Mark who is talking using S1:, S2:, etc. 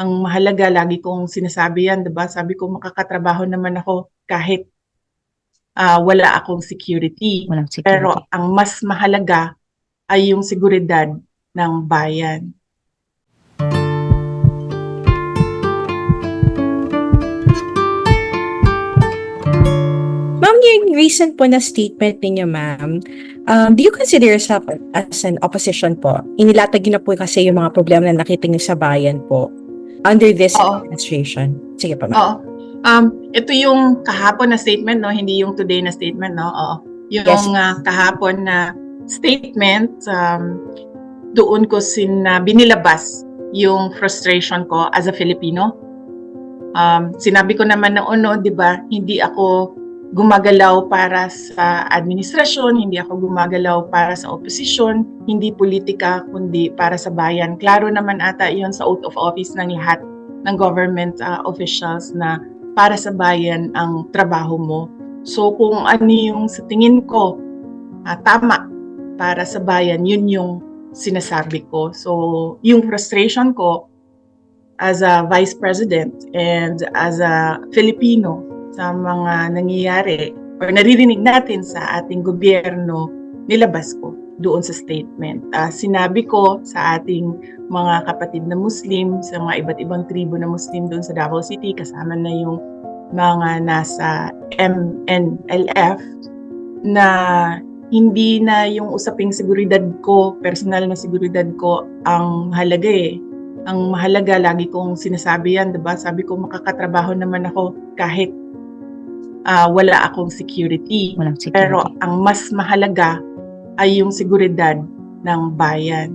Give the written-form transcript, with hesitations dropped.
S1: Ang mahalaga, lagi kong sinasabi yan, 'di ba? Sabi ko makakatrabaho naman ako kahit wala akong security.
S2: Walang
S1: Pero
S2: security.
S1: ang mas mahalaga ay yung seguridad ng bayan.
S3: Ma'am, yung recent po na statement ninyo, ma'am, do you consider yourself as an opposition po? Inilatag niyo na po kasi yung mga problema na nakita niyo sa bayan po under this
S1: Oo.
S3: administration. Sige pa, ma'am.
S1: Oo. Ito yung kahapon na statement, no? Hindi yung today na statement, no? Oo. Yung
S3: Yes.
S1: kahapon na statement, doon ko binilabas yung frustration ko as a Filipino. Sinabi ko naman noon, no, 'di ba, hindi ako gumagalaw para sa administrasyon, hindi ako gumagalaw para sa oposisyon, hindi politika, kundi para sa bayan. Klaro naman ata 'yon sa oath of office ng lahat ng government officials na para sa bayan ang trabaho mo. So kung ano yung sa tingin ko tama para sa bayan, yun yung sinasabi ko. So yung frustration ko as a vice president and as a Filipino sa mga nangyayari or naririnig natin sa ating gobyerno, nilabas ko doon sa statement. Sinabi ko sa ating mga kapatid na Muslim, sa mga iba't ibang tribo na Muslim doon sa Davao City, kasama na yung mga nasa MNLF, na hindi na yung usaping seguridad ko, personal na seguridad ko ang mahalaga eh. Ang mahalaga, lagi kong sinasabi yan, 'di ba? Sabi ko makakatrabaho naman ako kahit wala akong security.
S2: Walang
S1: Pero
S2: security.
S1: ang mas mahalaga ay yung seguridad ng bayan.